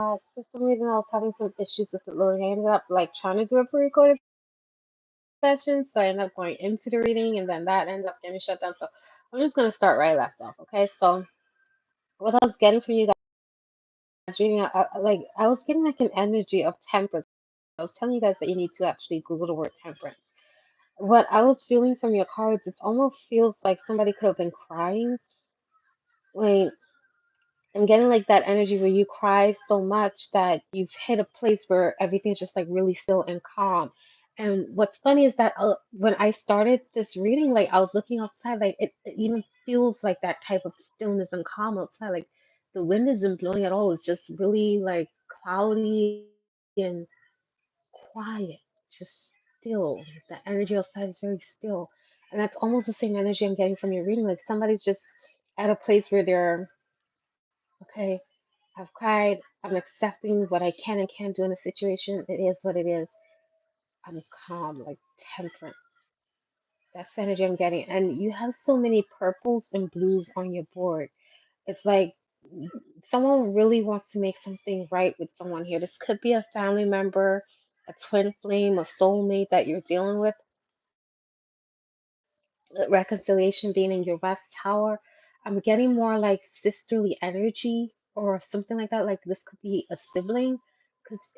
For some reason, I was having some issues with it loading. I ended up like trying to do a pre-recorded session, so I ended up going into the reading, and then that ended up getting shut down. So I'm just gonna start right left off. Okay, so what I was getting from you guys reading, like I was getting like an energy of temperance. I was telling you guys that you need to actually Google the word temperance. What I was feeling from your cards, it almost feels like somebody could have been crying. Like I'm getting like that energy where you cry so much that you've hit a place where everything's just like really still and calm. And what's funny is that when I started this reading, like I was looking outside, like it even feels like that type of stillness and calm outside. Like the wind isn't blowing at all. It's just really like cloudy and quiet, just still. The energy outside is very still. And that's almost the same energy I'm getting from your reading. Like somebody's just at a place where they're okay. I've cried. I'm accepting what I can and can't do in a situation. It is what it is. I'm calm, like temperance. That's the energy I'm getting. And you have so many purples and blues on your board. It's like someone really wants to make something right with someone here. This could be a family member, a twin flame, a soulmate that you're dealing with. Reconciliation being in your West Tower. I'm getting more like sisterly energy or something like that. Like this could be a sibling, because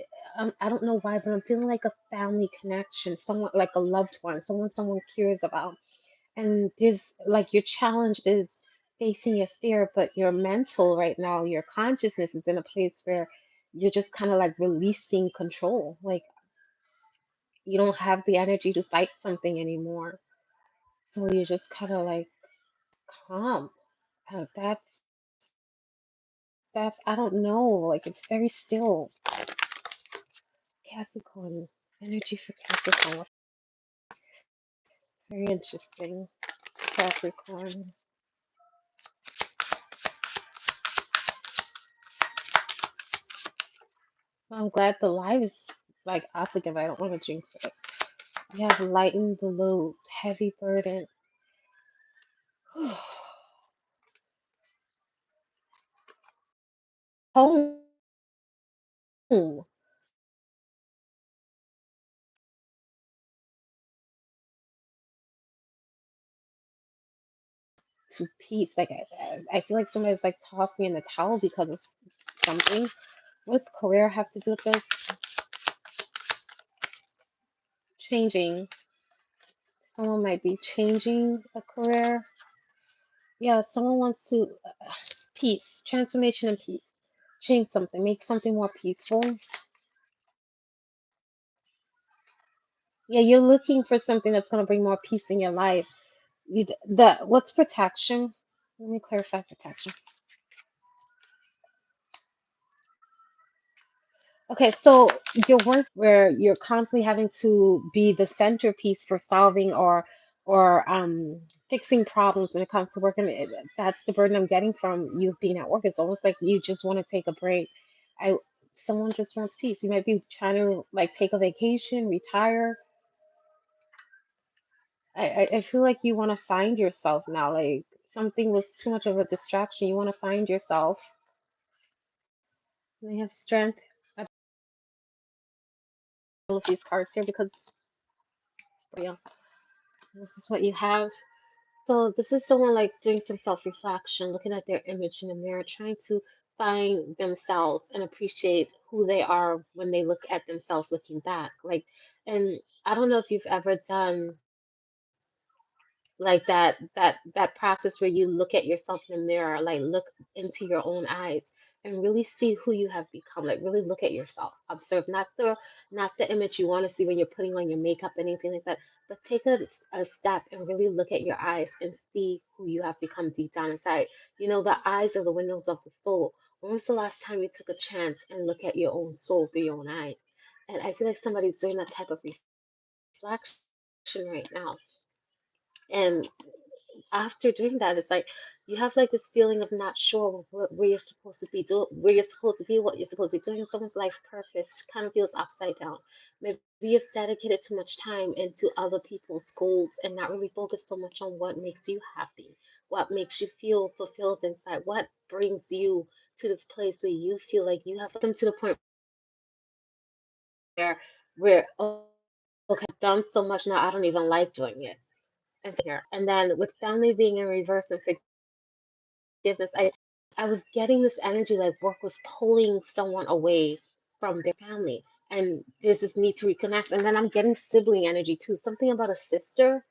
I don't know why, but I'm feeling like a family connection, someone like a loved one, someone cares about. And there's like your challenge is facing your fear, but your mental right now, your consciousness is in a place where you're just kind of like releasing control. Like you don't have the energy to fight something anymore. So you're just kind of like calm. That's I don't know, like it's very still. Capricorn, energy for Capricorn. Very interesting. Capricorn. I'm glad the light is like off again, but I don't want to jinx it. You have lightened the load, heavy burden. Home to peace. Like I feel like somebody's like tossed me in the towel because of something. What does career have to do with this? Changing. Someone might be changing a career. Yeah, someone wants to peace, transformation and peace. Change something, make something more peaceful. Yeah, you're looking for something that's going to bring more peace in your life. The what's protection? Let me clarify protection. Okay, so your work where you're constantly having to be the centerpiece for solving or fixing problems when it comes to work, and that's the burden I'm getting from you being at work. It's almost like you just want to take a break. I Someone just wants peace. You might be trying to like take a vacation, retire. I feel like you want to find yourself now. Like something was too much of a distraction. You want to find yourself. And you have strength. I love these cards here because yeah, this is what you have. So this is someone like doing some self-reflection, looking at their image in the mirror, trying to find themselves and appreciate who they are when they look at themselves looking back. Like, and I don't know if you've ever done like that practice where you look at yourself in the mirror, like look into your own eyes and really see who you have become. Like really look at yourself, observe not the image you want to see when you're putting on your makeup, anything like that, but take a step and really look at your eyes and see who you have become deep down inside. You know, the eyes are the windows of the soul. When was the last time you took a chance and look at your own soul through your own eyes? And I feel like somebody's doing that type of reflection right now. And after doing that, it's like you have like this feeling of not sure where you're supposed to be where you're supposed to be, what you're supposed to be doing. Someone's life purpose kind of feels upside down. Maybe you've dedicated too much time into other people's goals and not really focused so much on what makes you happy, what makes you feel fulfilled inside, what brings you to this place where you feel like you have come to the point where oh, okay, I've done so much now, I don't even like doing it. And then with family being in reverse and forgiveness, I was getting this energy like work was pulling someone away from their family. And there's this need to reconnect. And then I'm getting sibling energy too. Something about a sister.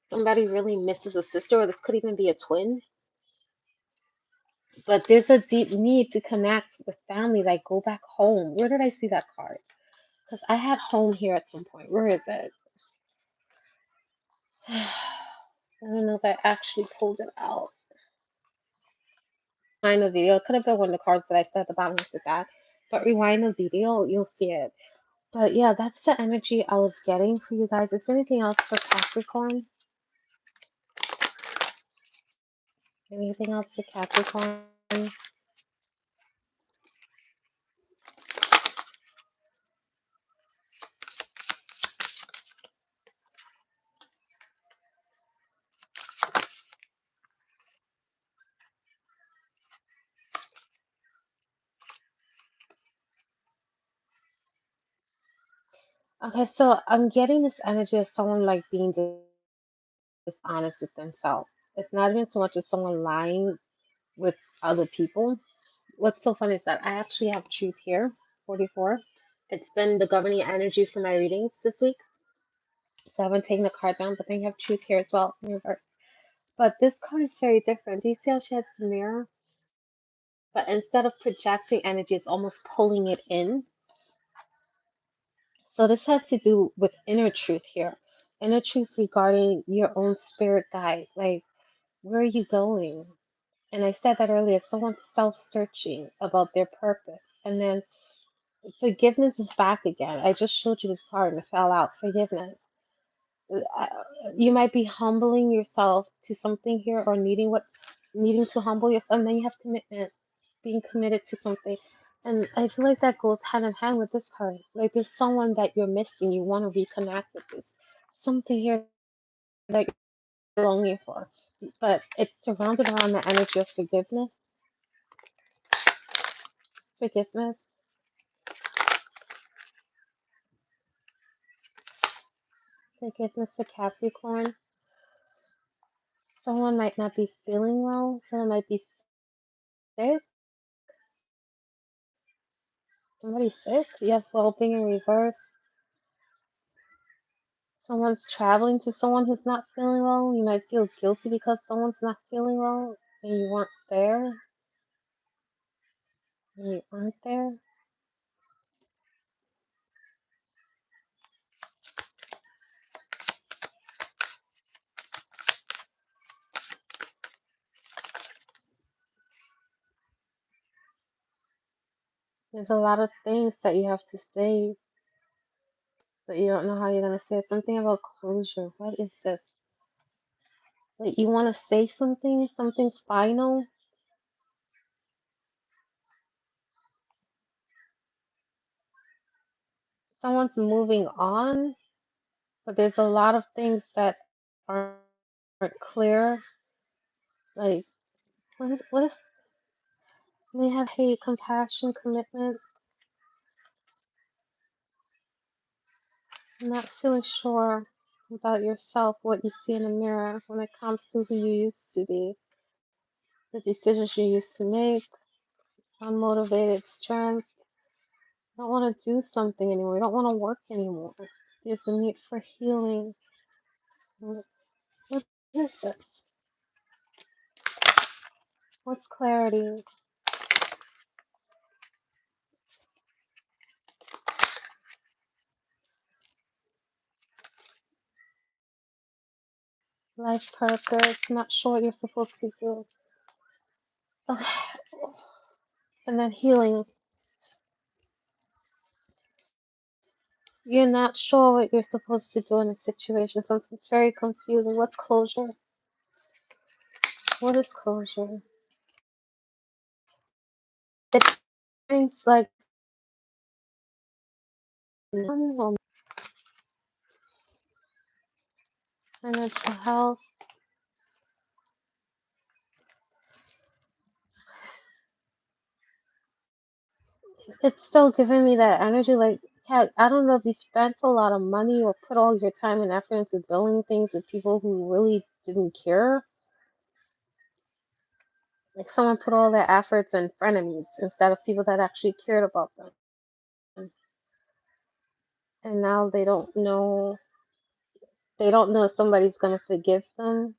Somebody really misses a sister, or this could even be a twin. But there's a deep need to connect with family, like go back home. Where did I see that card? Because I had home here at some point. Where is it? I don't know if I actually pulled it out. Rewind the video. It could have been one of the cards that I saw at the bottom of the deck. But rewind the video, you'll see it. But yeah, that's the energy I was getting for you guys. Is there anything else for Capricorn? Anything else for Capricorn? Okay, so I'm getting this energy of someone like being dishonest with themselves. It's not even so much as someone lying with other people. What's so funny is that I actually have truth here, 44. It's been the governing energy for my readings this week. So I've been taking the card down, but then you have truth here as well in reverse. But this card is very different. Do you see how she has the mirror? But instead of projecting energy, it's almost pulling it in. So this has to do with inner truth here. Inner truth regarding your own spirit guide. Like, where are you going? And I said that earlier, someone's self-searching about their purpose. And then forgiveness is back again. I just showed you this card and it fell out. Forgiveness. uh, you might be humbling yourself to something here, or needing to humble yourself, and then you have commitment, being committed to something. And I feel like that goes hand in hand with this card. Like there's someone that you're missing, you want to reconnect with. This something here that you're longing for, but it's surrounded around the energy of forgiveness, forgiveness for Capricorn. Someone might not be feeling well, someone might be sick. Somebody's sick. You have well-being in reverse. Someone's traveling to someone who's not feeling well. You might feel guilty because someone's not feeling well and you weren't there. And you aren't there. There's a lot of things that you have to say, but you don't know how you're going to say it. Something about closure. What is this? Like you want to say something, something's final. Someone's moving on, but there's a lot of things that aren't clear. Like, what is they have hate, compassion, commitment. I'm not feeling sure about yourself, what you see in the mirror when it comes to who you used to be, the decisions you used to make, unmotivated strength. You don't want to do something anymore. You don't want to work anymore. There's a need for healing. What is this? What's clarity? Life purpose. Not sure what you're supposed to do. Okay. And then healing. You're not sure what you're supposed to do in a situation. Something's very confusing. What's closure? What is closure? It means like financial health. It's still giving me that energy. Like, Kat, I don't know if you spent a lot of money or put all your time and effort into building things with people who really didn't care. Like, someone put all their efforts in frenemies instead of people that actually cared about them. And now they don't know. They don't know if somebody's gonna forgive them.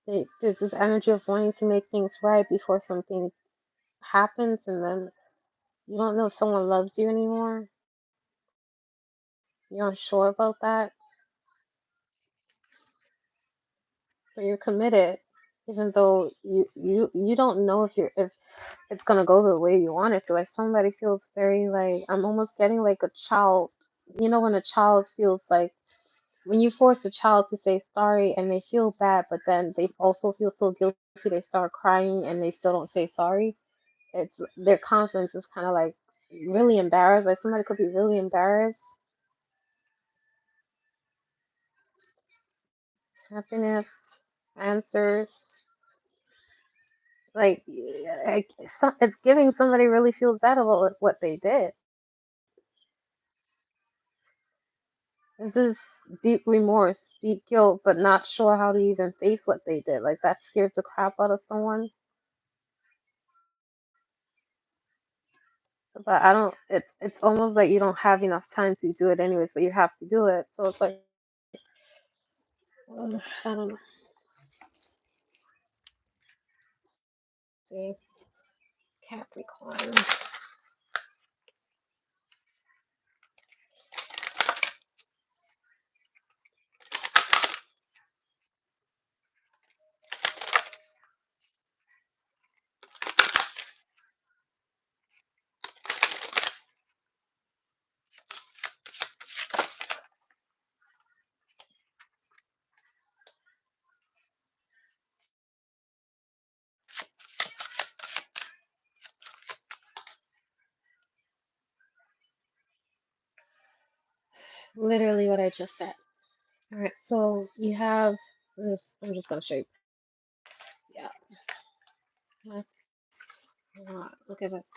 There's this energy of wanting to make things right before something happens, and then you don't know if someone loves you anymore. You're unsure about that, but you're committed, even though you don't know if it's gonna go the way you want it to. Like somebody feels very like I'm almost getting like a child. You know when a child feels like when you force a child to say sorry and they feel bad, but then they also feel so guilty they start crying and they still don't say sorry. It's their confidence is kind of like really embarrassed. Like somebody could be really embarrassed. Happiness, answers. It's giving somebody really feels bad about what they did. This is deep remorse, deep guilt, but not sure how to even face what they did. Like that scares the crap out of someone. But I don't. It's almost like you don't have enough time to do it anyways, but you have to do it. So it's like I don't know. See, Capricorn. Literally what I just said. All right, so you have this. I'm just gonna show you. Yeah, that's a lot. Look at this.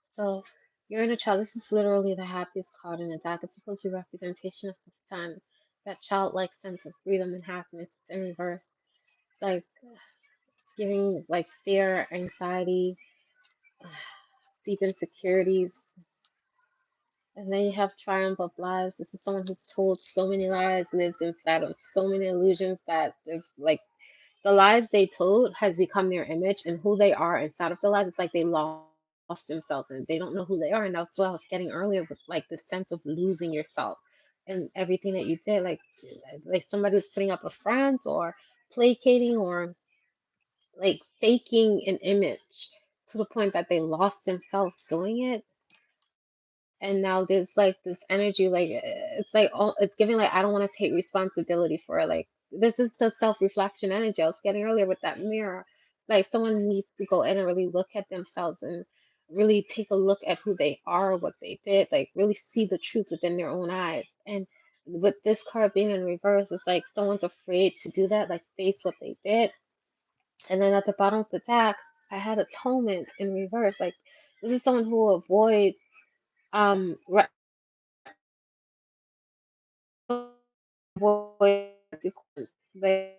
So your inner child. This is literally the happiest card in the deck. It's supposed to be a representation of the sun, that childlike sense of freedom and happiness. It's in reverse. It's like it's giving like fear, anxiety, deep insecurities. And then you have triumph of lies. This is someone who's told so many lies, lived inside of so many illusions that if like the lies they told has become their image and who they are inside of the lies. It's like they lost themselves and they don't know who they are. And that's what I was getting earlier with like the sense of losing yourself and everything that you did. Like somebody was putting up a front or placating or like faking an image to the point that they lost themselves doing it. And now there's like this energy like it's like all it's giving like I don't want to take responsibility for it. Like this is the self-reflection energy I was getting earlier with that mirror. It's like someone needs to go in and really look at themselves and really take a look at who they are, what they did, like really see the truth within their own eyes. And with this card being in reverse, it's like someone's afraid to do that, like face what they did. And then at the bottom of the deck I had atonement in reverse. Like this is someone who avoids re- avoid consequence. Like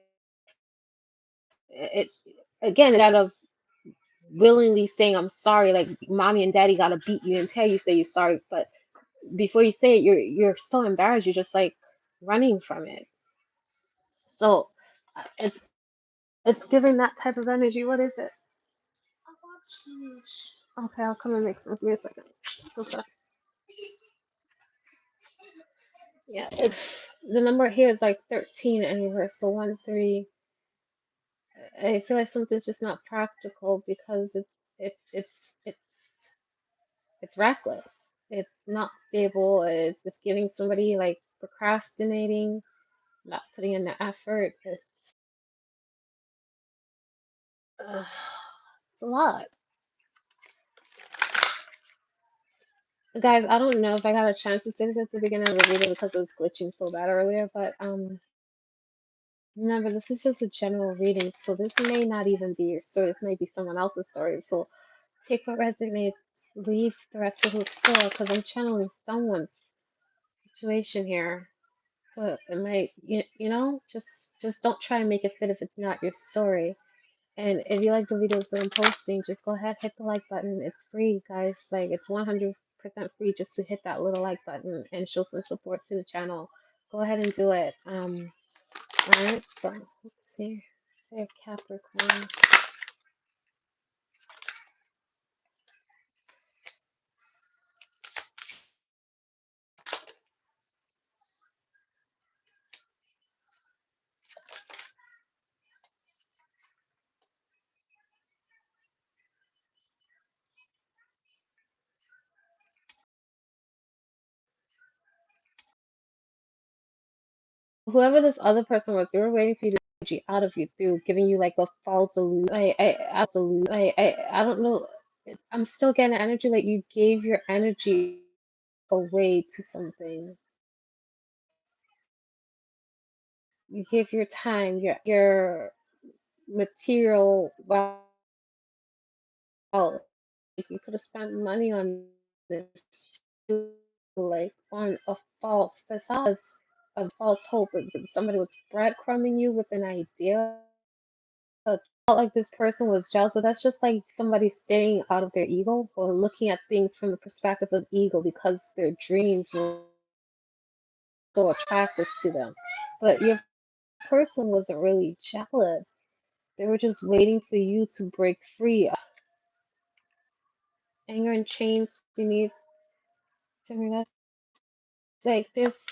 it's again out of willingly saying I'm sorry. Like mommy and daddy gotta beat you until you say you're sorry. But before you say it, you're so embarrassed. You're just like running from it. So it's giving that type of energy. What is it? Okay, I'll come and make some. Give me a second. Okay. Yeah, it's the number here is like 13 in reverse. So 1, 3. I feel like something's just not practical because it's reckless. It's not stable. It's giving somebody like procrastinating, not putting in the effort. It's Ugh, it's a lot. Guys, I don't know if I got a chance to say this at the beginning of the video because it was glitching so bad earlier, but remember, this is just a general reading, so this may not even be your story. This may be someone else's story. So take what resonates, leave the rest of what's for, because I'm channeling someone's situation here. So it might, you know, just don't try and make it fit if it's not your story. And if you like the videos that I'm posting, just go ahead, hit the like button. It's free, guys. Like, it's 100% free just to hit that little like button and show some support to the channel. Go ahead and do it. All right, so let's see. Say Capricorn. Whoever this other person was, they were waiting for you to get energy out of you through giving you like a false illusion. I don't know. I'm still getting energy like you gave your energy away to something. You give your time, your material wealth. Like, you could have spent money on this, too, like on a false facade of false hope. Somebody was breadcrumbing you with an idea. Felt like this person was jealous, but that's just like somebody staying out of their ego or looking at things from the perspective of ego because their dreams were so attractive to them. But your person wasn't really jealous. They were just waiting for you to break free. Anger and chains beneath. It's like this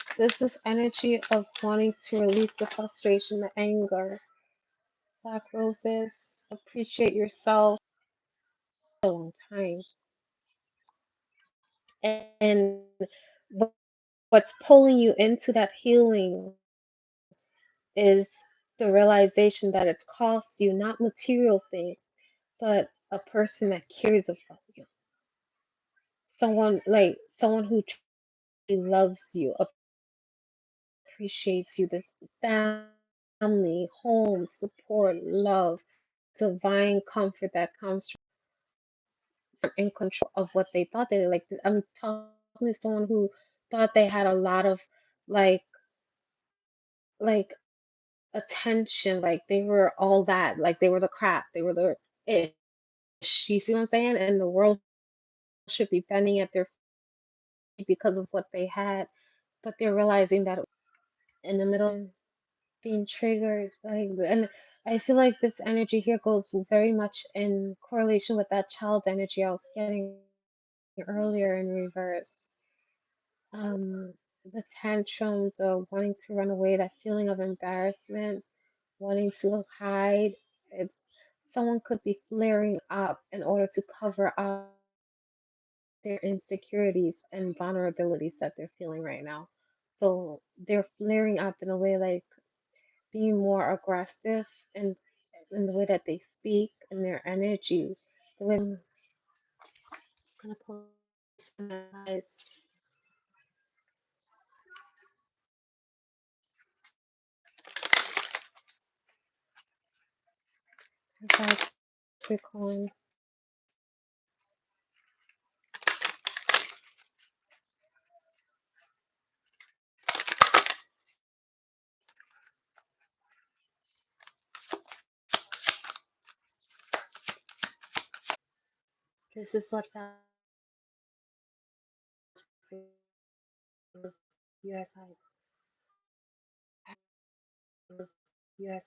energy of wanting to release the frustration, the anger. Black roses, appreciate yourself a long time. And what's pulling you into that healing is the realization that it's cost you not material things, but a person that cares about you. Someone who truly loves you, appreciates you, this family, home, support, love, divine comfort that comes from in control of what they thought they like. I'm talking to someone who thought they had a lot of like like attention, like they were all that, like they were the crap, they were the ish. You see what I'm saying? And the world should be bending at their feet because of what they had, but they're realizing that in the middle being triggered, like, and I feel like this energy here goes very much in correlation with that child energy I was getting earlier in reverse. The tantrum, the wanting to run away, that feeling of embarrassment, wanting to hide. It's someone could be flaring up in order to cover up their insecurities and vulnerabilities that they're feeling right now. So they're flaring up in a way like being more aggressive and in the way that they speak and their energy. The way I'm gonna pull some eyes. Capricorn. This is what that you guys. You guys.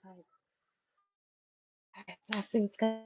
Blessings, guys.